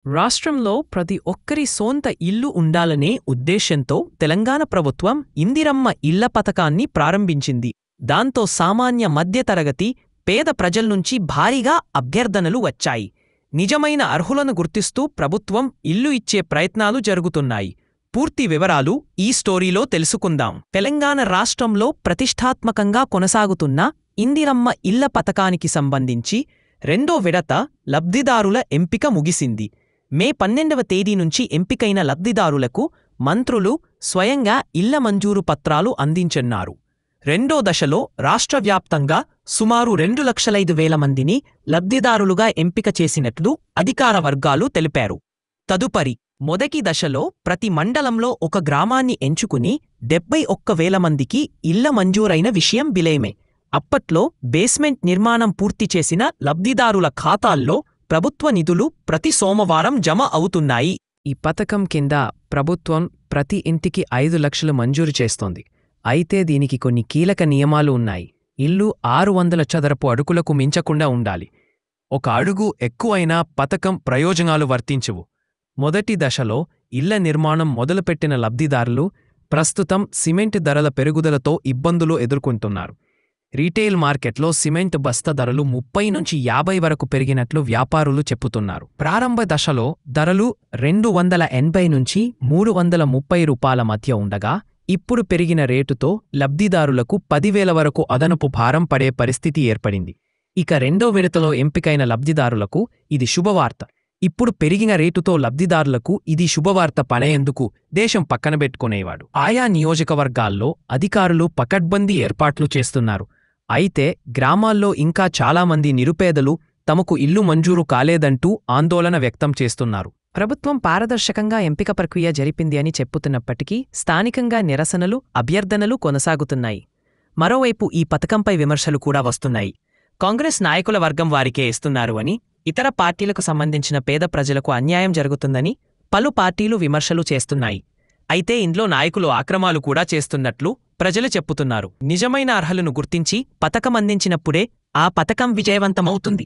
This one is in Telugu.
రాష్ట్రంలో ప్రతి ఒక్కరి సొంత ఇల్లు ఉండాలనే ఉద్దేశ్యంతో తెలంగాణ ప్రభుత్వం ఇందిరమ్మ ఇళ్ల పథకాన్ని ప్రారంభించింది. దాంతో సామాన్య మధ్యతరగతి పేద ప్రజల్నుంచి భారీగా అభ్యర్థనలు వచ్చాయి. నిజమైన అర్హులను గుర్తిస్తూ ప్రభుత్వం ఇల్లు ఇచ్చే ప్రయత్నాలు జరుగుతున్నాయి. పూర్తి వివరాలు ఈ స్టోరీలో తెలుసుకుందాం. తెలంగాణ రాష్ట్రంలో ప్రతిష్ఠాత్మకంగా కొనసాగుతున్న ఇందిరమ్మ ఇళ్ల పథకానికి సంబంధించి రెండో విడత లబ్ధిదారుల ఎంపిక ముగిసింది. మే 12వ తేదీ నుంచి ఎంపికైన లబ్ధిదారులకు మంత్రులు స్వయంగా ఇళ్ల మంజూరు పత్రాలు అందించన్నారు. రెండో దశలో రాష్ట్రవ్యాప్తంగా సుమారు 2,05,000 మందిని లబ్ధిదారులుగా ఎంపిక చేసినట్లు అధికార వర్గాలు తెలిపారు. తదుపరి మొదటి దశలో ప్రతి మండలంలో ఒక గ్రామాన్ని ఎంచుకుని 71,000 మందికి ఇళ్ల మంజూరైన విషయం బిలేమే. అప్పట్లో బేస్మెంట్ నిర్మాణం పూర్తి చేసిన లబ్ధిదారుల ఖాతాల్లో ప్రభుత్వ నిధులు ప్రతి సోమవారం జమ అవుతున్నాయి. ఈ పథకం కింద ప్రభుత్వం ప్రతి ఇంటికి 5 లక్షలు మంజూరు చేస్తోంది. అయితే దీనికి కొన్ని కీలక నియమాలు ఉన్నాయి. ఇల్లు 600 చదరపు అడుగులకు మించకుండా ఉండాలి. ఒక అడుగు ఎక్కువైనా పథకం ప్రయోజనాలు వర్తించవు. మొదటి దశలో ఇళ్ల నిర్మాణం మొదలుపెట్టిన లబ్ధిదారులు ప్రస్తుతం సిమెంట్ ధరల పెరుగుదలతో ఇబ్బందులు ఎదుర్కొంటున్నారు. రీటెయిల్ మార్కెట్లో సిమెంట్ బస్తా ధరలు 30 నుంచి 50 వరకు పెరిగినట్లు వ్యాపారులు చెప్పుతున్నారు. ప్రారంభ దశలో ధరలు 280 నుంచి 330 రూపాయల మధ్య ఉండగా ఇప్పుడు పెరిగిన రేటుతో లబ్ధిదారులకు 10,000 వరకు అదనపు భారం పడే పరిస్థితి ఏర్పడింది. ఇక రెండో విడతలో ఎంపికైన లబ్ధిదారులకు ఇది శుభవార్త. ఇప్పుడు పెరిగిన రేటుతో లబ్ధిదారులకు ఇది శుభవార్త పడేందుకు దేశం పక్కనబెట్టుకునేవాడు. ఆయా నియోజకవర్గాల్లో అధికారులు పకడ్బందీ ఏర్పాట్లు చేస్తున్నారు. అయితే గ్రామాల్లో ఇంకా చాలామంది నిరుపేదలు తమకు ఇల్లు మంజూరు కాలేదంటూ ఆందోళన వ్యక్తం చేస్తున్నారు. ప్రభుత్వం పారదర్శకంగా ఎంపిక ప్రక్రియ జరిపింది అని చెప్పుతున్నప్పటికీ స్థానికంగా నిరసనలు, అభ్యర్థనలు కొనసాగుతున్నాయి. మరోవైపు ఈ పథకంపై విమర్శలు కూడా వస్తున్నాయి. కాంగ్రెస్ నాయకుల వర్గం వారికే ఇస్తున్నారు అని, ఇతర పార్టీలకు సంబంధించిన పేద ప్రజలకు అన్యాయం జరుగుతుందని పలు పార్టీలు విమర్శలు చేస్తున్నాయి. అయితే ఇందులో నాయకులు ఆక్రమాలు కూడా చేస్తున్నట్లు ప్రజలు చెప్పుతున్నారు. నిజమైన అర్హులను గుర్తించి పథకం అందించినప్పుడే ఆ పథకం విజయవంతమవుతుంది.